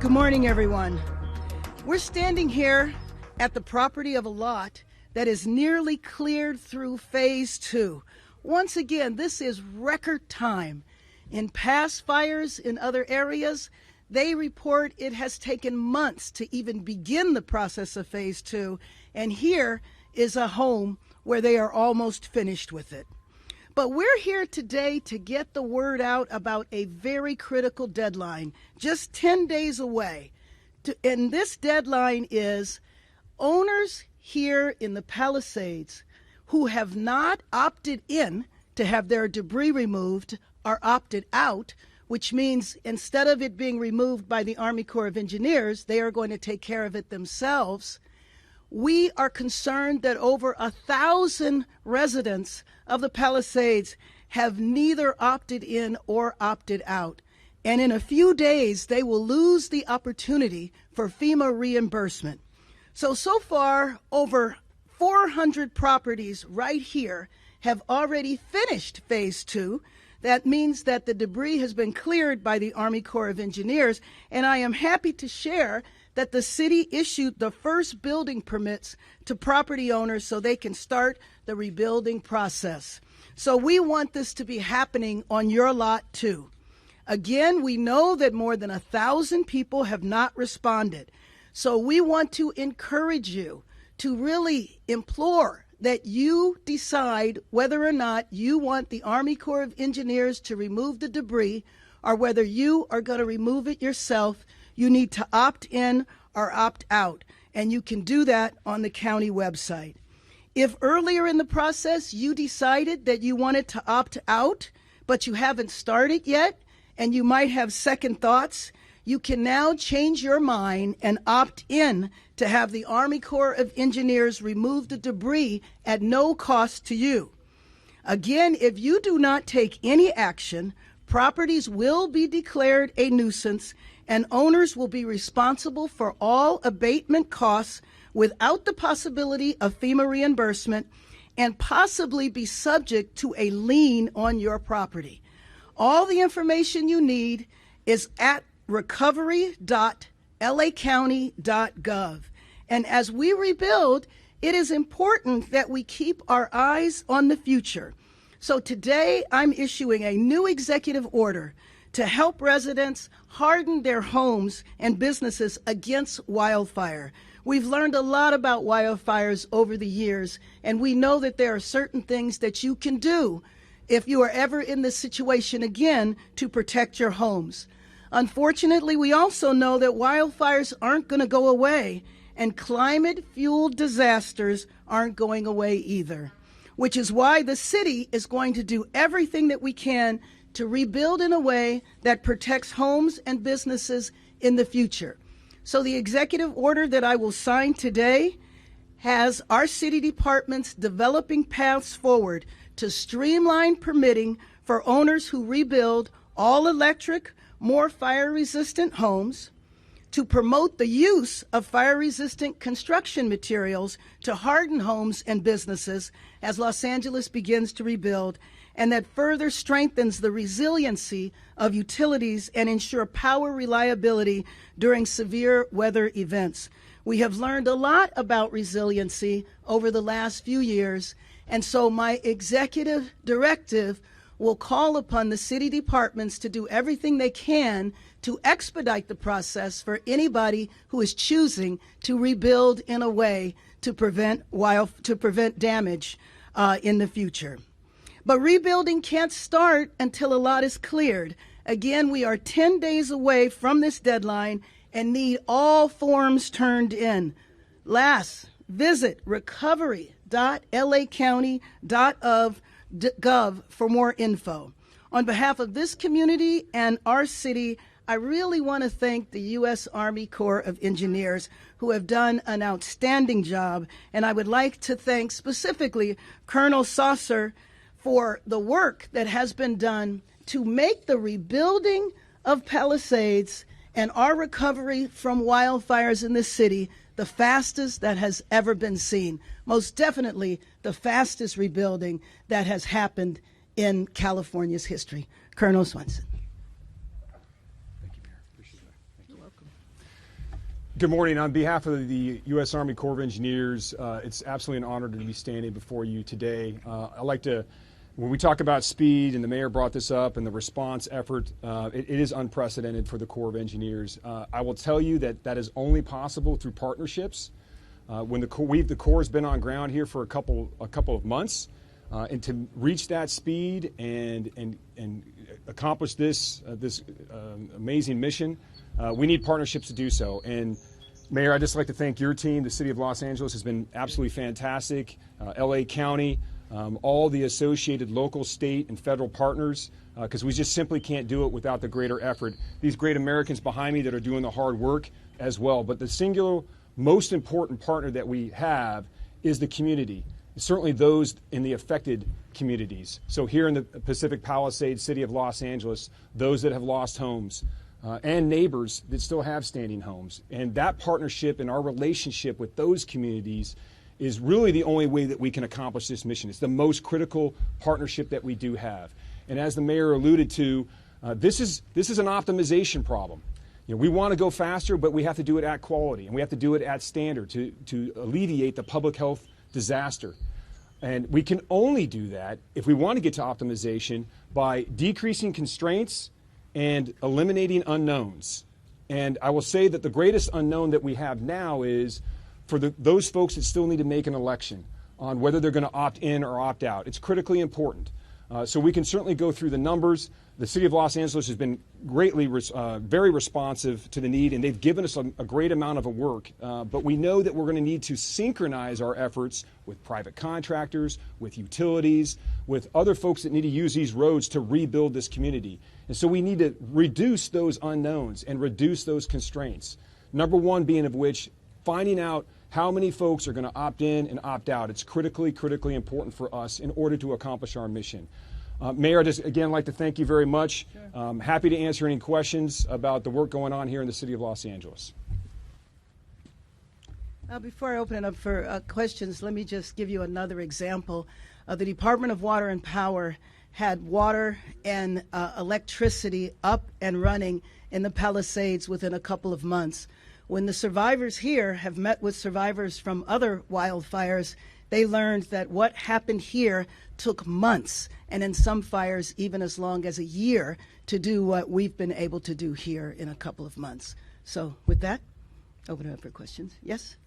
Good morning, everyone. We're standing here at the property of a lot that is nearly cleared through phase 2. Once again, this is record time. In past fires in other areas, they report it has taken months to even begin the process of phase 2, and here is a home where they are almost finished with it. But we're here today to get the word out about a very critical deadline, just 10 days away. And this deadline is owners here in the Palisades who have not opted in to have their debris removed are opted out, which means instead of it being removed by the Army Corps of Engineers, they are going to take care of it themselves. We are concerned that over 1,000 residents of the Palisades have neither opted in or opted out. And in a few days, they will lose the opportunity for FEMA reimbursement. So far, over 400 properties right here have already finished phase 2. That means that the debris has been cleared by the Army Corps of Engineers, and I am happy to share that the city issued the first building permits to property owners so they can start the rebuilding process. So we want this to be happening on your lot too. Again, we know that more than 1,000 people have not responded. So we want to encourage you to really implore that you decide whether or not you want the Army Corps of Engineers to remove the debris or whether you are going to remove it yourself. You need to opt in or opt out, and you can do that on the county website. If earlier in the process you decided that you wanted to opt out, but you haven't started yet, and you might have second thoughts, you can now change your mind and opt in to have the Army Corps of Engineers remove the debris at no cost to you. Again, if you do not take any action, properties will be declared a nuisance and owners will be responsible for all abatement costs without the possibility of FEMA reimbursement and possibly be subject to a lien on your property. All the information you need is at recovery.lacounty.gov. And as we rebuild, it is important that we keep our eyes on the future. So today I'm issuing a new executive order to help residents harden their homes and businesses against wildfire. We've learned a lot about wildfires over the years, and we know that there are certain things that you can do if you are ever in this situation again to protect your homes. Unfortunately, we also know that wildfires aren't going to go away, and climate-fueled disasters aren't going away either, which is why the city is going to do everything that we can to rebuild in a way that protects homes and businesses in the future. So the executive order that I will sign today has our city departments developing paths forward to streamline permitting for owners who rebuild all electric, more fire-resistant homes, to promote the use of fire-resistant construction materials to harden homes and businesses as Los Angeles begins to rebuild, and that further strengthens the resiliency of utilities and ensure power reliability during severe weather events. We have learned a lot about resiliency over the last few years, and so my executive directive will call upon the city departments to do everything they can to expedite the process for anybody who is choosing to rebuild in a way to prevent damage in the future. But rebuilding can't start until a lot is cleared. Again, we are 10 days away from this deadline and need all forms turned in. Last, visit recovery.lacounty.gov for more info. On behalf of this community and our city, I really want to thank the U.S. Army Corps of Engineers who have done an outstanding job, and I would like to thank specifically Colonel Saucer for the work that has been done to make the rebuilding of Palisades and our recovery from wildfires in this city the fastest that has ever been seen. Most definitely the fastest rebuilding that has happened in California's history. Colonel Swenson. Thank you, Mayor. Appreciate that. Thank you. You're welcome. Good morning. On behalf of the U.S. Army Corps of Engineers, it's absolutely an honor to be standing before you today. I'd like to, when we talk about speed, and the mayor brought this up, and the response effort, it is unprecedented for the Corps of Engineers. I will tell you that that is only possible through partnerships. When the Corps has been on ground here for a couple of months, and to reach that speed and accomplish this amazing mission, we need partnerships to do so. And Mayor, I'd just like to thank your team. The City of Los Angeles has been absolutely fantastic. LA County, all the associated local, state, and federal partners, because we just simply can't do it without the greater effort. These great Americans behind me that are doing the hard work as well. But the singular most important partner that we have is the community, certainly those in the affected communities. So here in the Pacific Palisades, City of Los Angeles, those that have lost homes, and neighbors that still have standing homes. And that partnership and our relationship with those communities is really the only way that we can accomplish this mission. It's the most critical partnership that we do have. And as the mayor alluded to, this is an optimization problem. You know, we want to go faster, but we have to do it at quality, and we have to do it at standard to alleviate the public health disaster. And we can only do that if we want to get to optimization by decreasing constraints and eliminating unknowns. And I will say that the greatest unknown that we have now is for those folks that still need to make an election on whether they're going to opt in or opt out. It's critically important. So we can certainly go through the numbers. The City of Los Angeles has been greatly, very responsive to the need, and they've given us a great amount of work. But we know that we're going to need to synchronize our efforts with private contractors, with utilities, with other folks that need to use these roads to rebuild this community. And so we need to reduce those unknowns and reduce those constraints. Number one being of which, finding out how many folks are going to opt in and opt out. It's critically important for us in order to accomplish our mission. Mayor, I just again like to thank you very much. Sure. Happy to answer any questions about the work going on here in the City of Los Angeles. Before I open it up for questions, let me just give you another example. The Department of Water and Power had water and electricity up and running in the Palisades within a couple of months. When the survivors here have met with survivors from other wildfires, they learned that what happened here took months, and in some fires even as long as a year, to do what we've been able to do here in a couple of months. So with that, open it up for questions. Yes?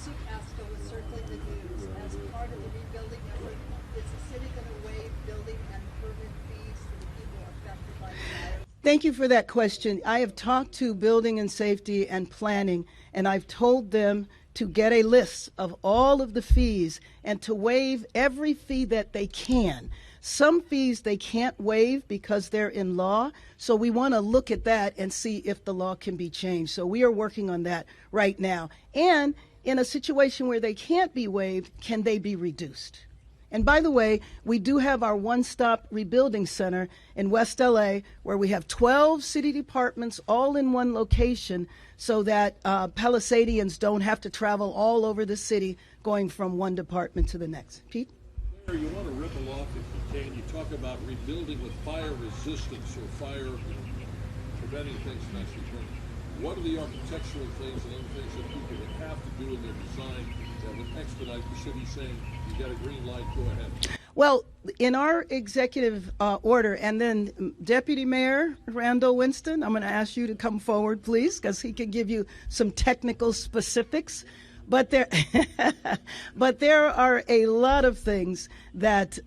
CCASTA was circling the news. As part of the rebuilding effort, is the city going to waive building and permit fees for the people affected by the fire? Thank you for that question. I have talked to Building and Safety and Planning, and I've told them to get a list of all of the fees and to waive every fee that they can. Some fees they can't waive because they're in law, so we want to look at that and see if the law can be changed. So we are working on that right now. And in a situation where they can't be waived, can they be reduced? And by the way, we do have our one-stop rebuilding center in West LA where we have 12 city departments all in one location so that Palisadians don't have to travel all over the city going from one department to the next. Pete? Mayor, you want to ripple off if you can. You talk about rebuilding with fire resistance or fire preventing things from actually burning. What are the architectural things and other things that people would have to do in their design that would expedite the city saying, you got a green light, go ahead? Well, in our executive order, and then Deputy Mayor Randall Winston, I'm going to ask you to come forward, please, because he can give you some technical specifics. But there, but there are a lot of things that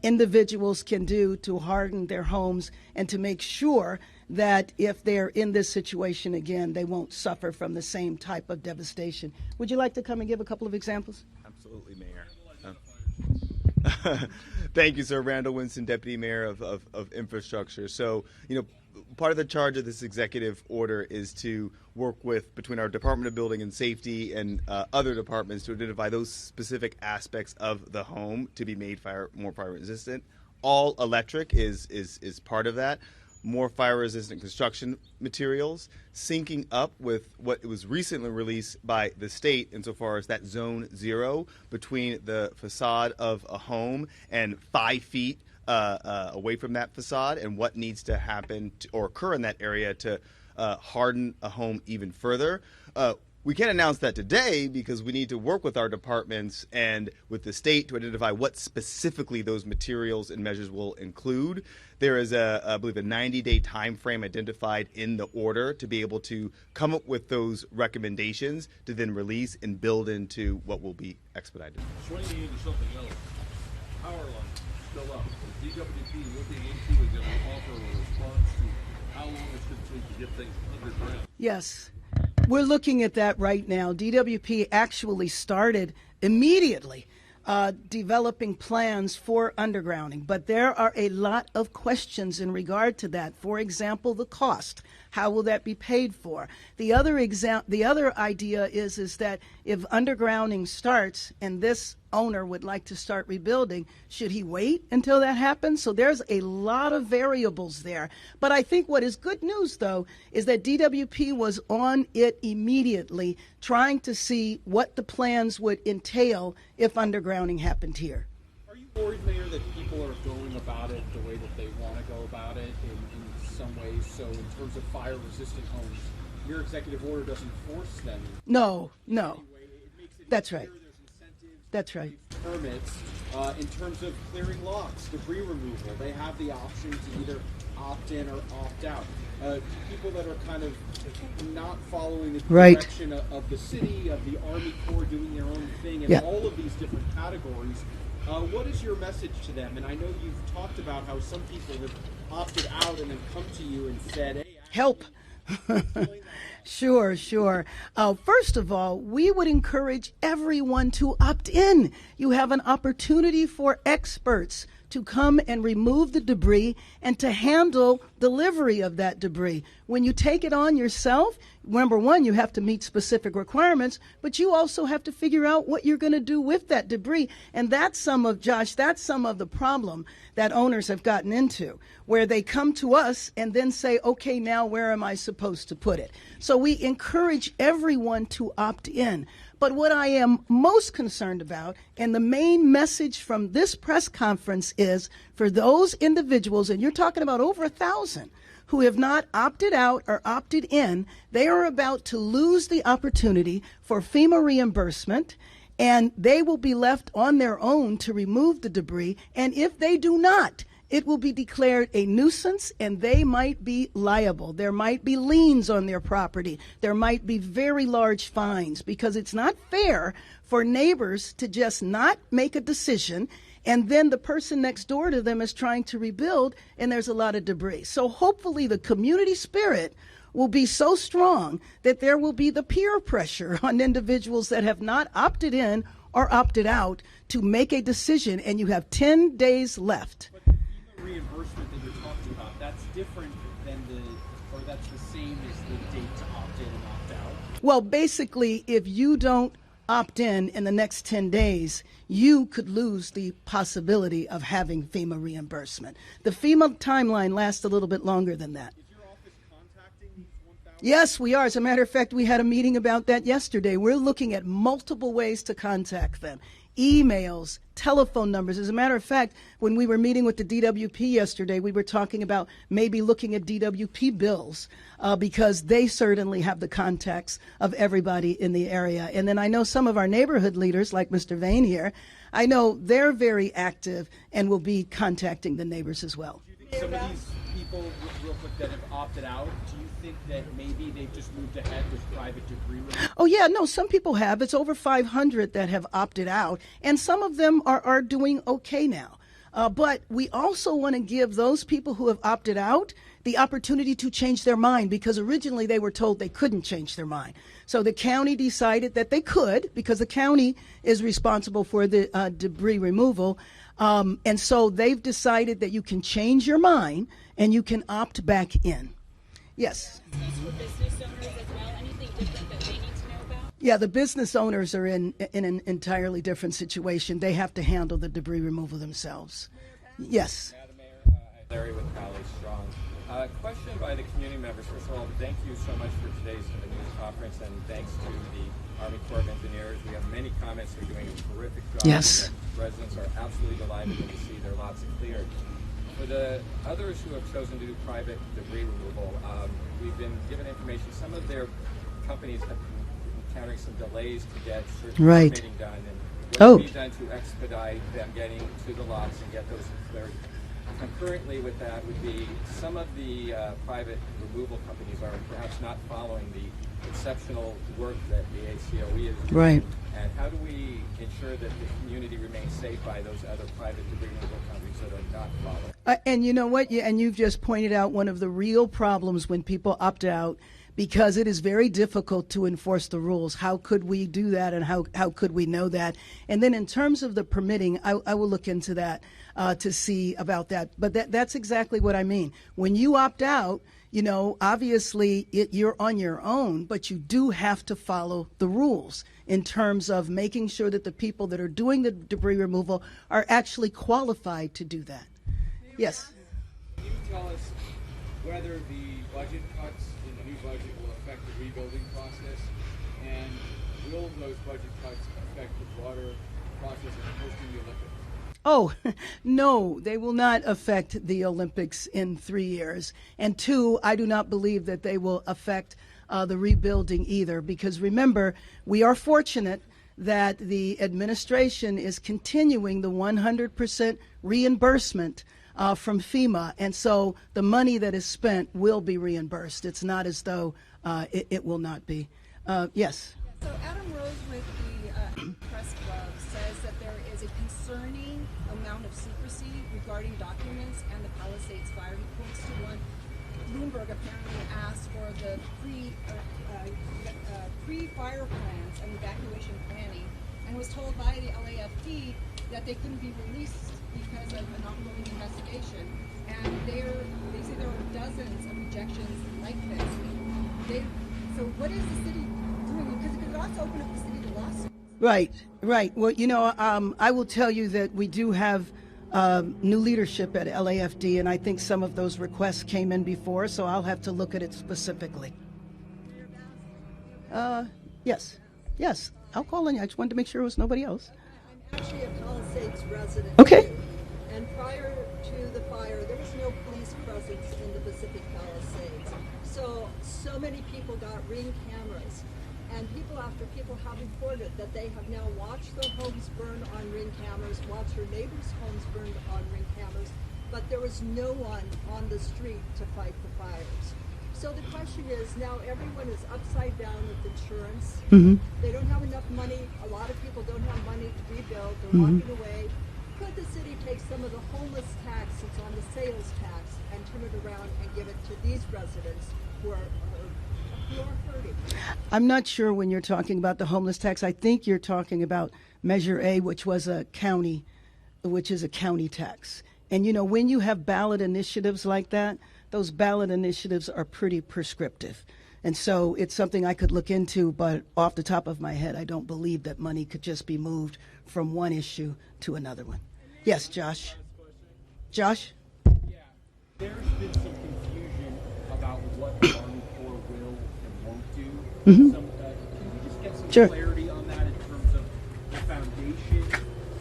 individuals can do to harden their homes and to make sure that if they're in this situation again, they won't suffer from the same type of devastation. Would you like to come and give a couple of examples? Absolutely, Mayor. Thank you, sir. Randall Winston, Deputy Mayor of Infrastructure. So, part of the charge of this executive order is to work between our Department of Building and Safety and other departments to identify those specific aspects of the home to be made more fire resistant. All electric is part of that. More fire-resistant construction materials, syncing up with what was recently released by the state insofar as that zone 0 between the facade of a home and 5 feet away from that facade, and what needs to happen or occur in that area to harden a home even further. We can't announce that today because we need to work with our departments and with the state to identify what specifically those materials and measures will include. There is, I believe, a 90-day time frame identified in the order to be able to come up with those recommendations to then release and build into what will be expedited. Swinging into something else, power line still up. Is DWP looking into and going to offer a response to how long it's going to take to get things underground? Yes. We're looking at that right now. DWP actually started immediately developing plans for undergrounding, but there are a lot of questions in regard to that. For example, the cost. How will that be paid for? The other idea is that if undergrounding starts and this owner would like to start rebuilding, should he wait until that happens? So there's a lot of variables there. But I think what is good news, though, is that DWP was on it immediately, trying to see what the plans would entail if undergrounding happened here. Are you worried, Mayor, that people are going about it the way that they want to go about it in some ways? So in terms of fire-resistant homes, your executive order doesn't force them. No. Anyway, it makes it That's easier. right. There's incentives. That's right. Permits in terms of clearing lots, debris removal. They have the option to either opt in or opt out. People that are kind of not following the direction of the city, of the Army Corps doing their own thing, and all of these different categories. What is your message to them? And I know you've talked about how some people have opted out and then come to you and said, hey, Help. Sure. First of all, we would encourage everyone to opt in. You have an opportunity for experts to come and remove the debris and to handle delivery of that debris. When you take it on yourself, number one, you have to meet specific requirements, but you also have to figure out what you're going to do with that debris. And that's some of the problem that owners have gotten into, where they come to us and then say, okay, now where am I supposed to put it? So we encourage everyone to opt in. But what I am most concerned about, and the main message from this press conference is for those individuals, and you're talking about over 1,000, who have not opted out or opted in, they are about to lose the opportunity for FEMA reimbursement, and they will be left on their own to remove the debris. And if they do not, it will be declared a nuisance and they might be liable. There might be liens on their property. There might be very large fines because it's not fair for neighbors to just not make a decision and then the person next door to them is trying to rebuild and there's a lot of debris. So hopefully the community spirit will be so strong that there will be the peer pressure on individuals that have not opted in or opted out to make a decision, and you have 10 days left. Reimbursement that you're talking about, that's different than that's the same as the date to opt in and opt out? Well, basically, if you don't opt in the next 10 days, you could lose the possibility of having FEMA reimbursement. The FEMA timeline lasts a little bit longer than that. Is your office contacting these 1,000? Yes, we are. As a matter of fact, we had a meeting about that yesterday. We're looking at multiple ways to contact them. Emails, telephone numbers. As a matter of fact, when we were meeting with the DWP yesterday, we were talking about maybe looking at DWP bills because they certainly have the contacts of everybody in the area. And then I know some of our neighborhood leaders, like Mr. Vane here, I know they're very active and will be contacting the neighbors as well. Do you think some of these people, real quick, that have opted out, do you think that maybe they've just moved ahead with private debris removal? Oh, yeah, no, some people have. It's over 500 that have opted out, and some of them are doing okay now. But we also want to give those people who have opted out the opportunity to change their mind, because originally they were told they couldn't change their mind. So the county decided that they could, because the county is responsible for the debris removal. And so they've decided that you can change your mind and you can opt back in. Yes. For business owners as well, anything different that they need to know about? Yeah, the business owners are in an entirely different situation. They have to handle the debris removal themselves. Yes. Madam Mayor, Larry with Palisades Strong. Question by the community members. First of all, thank you so much for today's news conference, and thanks to the Army Corps of Engineers. We have many comments. They're doing a terrific job. Yes. Residents are absolutely delighted when they see their lots cleared. For the others who have chosen to do private debris removal, we've been given information. Some of their companies have been encountering some delays to get certain Right. permitting done, and Oh. what we've done to expedite them getting to the lots and get those cleared. Concurrently with that would be some of the private removal companies are perhaps not following the exceptional work that the ACOE is doing. Right. And how do we ensure that the community remains safe by those other private debris removal companies that are not following? And you know what? And you've just pointed out one of the real problems when people opt out, because it is very difficult to enforce the rules. How could we do that, and how could we know that? And then in terms of the permitting, I will look into that to see about that. But that's exactly what I mean. When you opt out, you know, obviously you're on your own, but you do have to follow the rules in terms of making sure that the people that are doing the debris removal are actually qualified to do that. Yes. Can you tell us whether the budget cuts in the new budget will affect the rebuilding process, and will those budget cuts affect the broader process of hosting the Olympics? Oh, no, they will not affect the Olympics in 3 years. And two, I do not believe that they will affect the rebuilding either, because remember, we are fortunate that the administration is continuing the 100% reimbursement from FEMA. And so the money that is spent will be reimbursed. It's not as though it will not be. Yes. So Adam Rose with the Press Club says that there is a concerning amount of secrecy regarding documents and the Palisades fire. He points to one. Bloomberg apparently asked for the pre-fire plans and evacuation planning, and was told by the LAFD that they couldn't be released because of an ongoing investigation. And they say there are dozens of rejections like this. So what is the city doing? Because it could also open up the city to lawsuits. Right. Well, you know, I will tell you that we do have new leadership at LAFD, and I think some of those requests came in before, so I'll have to look at it specifically. Yes. I'll call in. I just wanted to make sure it was nobody else. I'm actually a Palisades resident. Okay. Too. And prior to the fire, there was no police presence in the Pacific Palisades. So many people got Ring cameras. And people have reported that they have now watched their homes burn on Ring cameras, watched their neighbors' homes burned on Ring cameras, but there was no one on the street to fight the fires. So the question is, now everyone is upside down with insurance. Mm-hmm. They don't have enough money. A lot of people don't have money to rebuild. They're walking away. Could the city take some of the homeless tax that's on the sales tax and turn it around and give it to these residents who are hurting? I'm not sure when you're talking about the homeless tax. I think you're talking about Measure A, which is a county tax. And, you know, when you have ballot initiatives like that, those ballot initiatives are pretty prescriptive. And so it's something I could look into, but off the top of my head, I don't believe that money could just be moved from one issue to another one. Yes, Josh. Josh? Yeah, there's been some confusion about what the Army Corps will and won't do. Mm-hmm. Can you just get some Sure. clarity on that in terms of the foundation,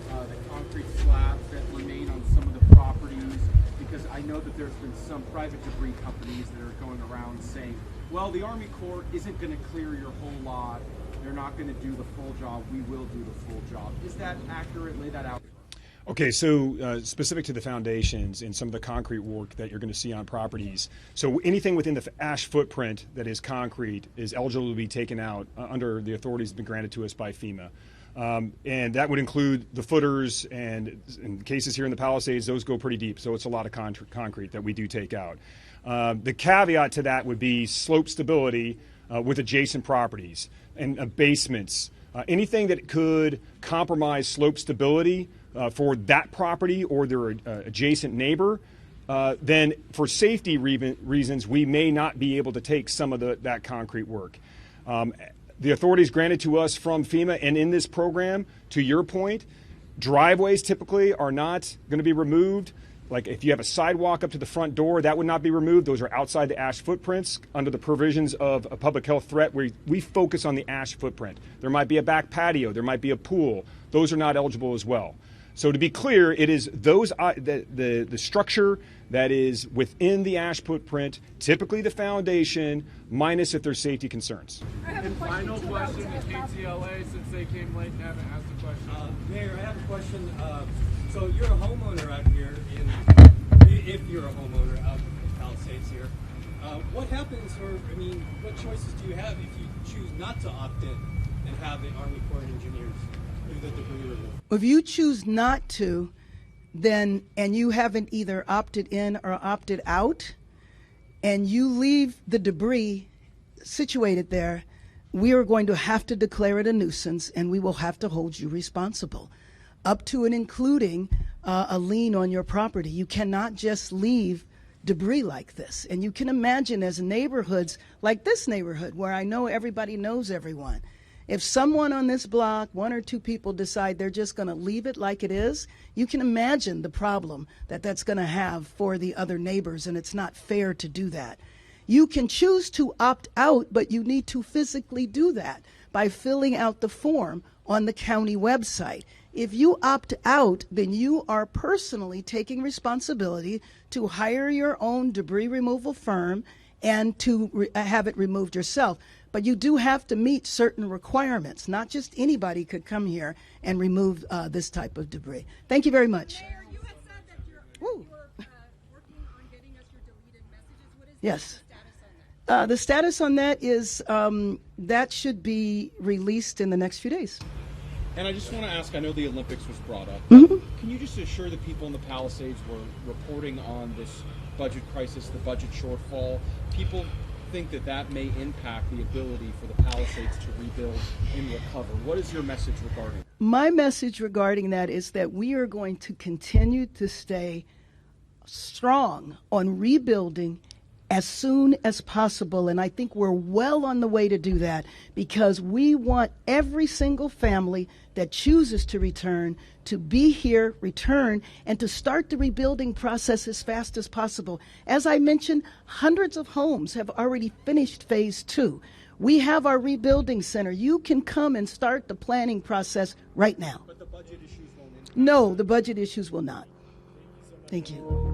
the concrete slabs that remain on some of the properties? Because I know that there's been some private debris companies that are going around saying, well, the Army Corps isn't going to clear your whole lot. They're not going to do the full job. We will do the full job. Is that accurate? Lay that out. Okay, so specific to the foundations and some of the concrete work that you're going to see on properties. So anything within the ash footprint that is concrete is eligible to be taken out under the authorities that have been granted to us by FEMA. And that would include the footers, and in cases here in the Palisades, those go pretty deep. So it's a lot of concrete that we do take out. The caveat to that would be slope stability with adjacent properties and basements. Anything that could compromise slope stability for that property or their adjacent neighbor, then for safety reasons, we may not be able to take some of that concrete work. The authorities granted to us from FEMA, and in this program, to your point, driveways typically are not going to be removed. Like if you have a sidewalk up to the front door, that would not be removed. Those are outside the ash footprints under the provisions of a public health threat where we focus on the ash footprint. There might be a back patio. There might be a pool. Those are not eligible as well. So to be clear, it is those the structure that is within the ash footprint, typically the foundation, minus if there's safety concerns. And final question to KTLA, since they came late and haven't asked a question. Mayor, I have a question. So you're a homeowner out here, if you're a homeowner out in Palisades here, what happens, what choices do you have if you choose not to opt in and have the Army Corps of Engineers do the debris removal? If you choose not to, then, and you haven't either opted in or opted out, and you leave the debris situated there, we are going to have to declare it a nuisance, and we will have to hold you responsible, up to and including a lien on your property. You cannot just leave debris like this. And you can imagine, as neighborhoods like this neighborhood, where I know everybody knows everyone, if someone on this block, one or two people, decide they're just going to leave it like it is, you can imagine the problem that that's going to have for the other neighbors, and it's not fair to do that. You can choose to opt out, but you need to physically do that by filling out the form on the county website. If you opt out, then you are personally taking responsibility to hire your own debris removal firm and to have it removed yourself. But you do have to meet certain requirements. Not just anybody could come here and remove this type of debris. Thank you very much. Mayor, you had said that you're working on getting us your deleted messages. What is Yes. the status on that? The status on that is that should be released in the next few days. And I just want to ask, I know the Olympics was brought up. Mm-hmm. Can you just assure the people in the Palisades were reporting on this budget crisis, the budget shortfall? People think that may impact the ability for the Palisades to rebuild and recover. What is your message regarding? My message regarding that is that we are going to continue to stay strong on rebuilding as soon as possible. And I think we're well on the way to do that, because we want every single family that chooses to return to be here, return, and to start the rebuilding process as fast as possible. As I mentioned, hundreds of homes have already finished phase 2. We have our rebuilding center. You can come and start the planning process right now. But the budget issues won't impact. No, the budget issues will not. Thank you.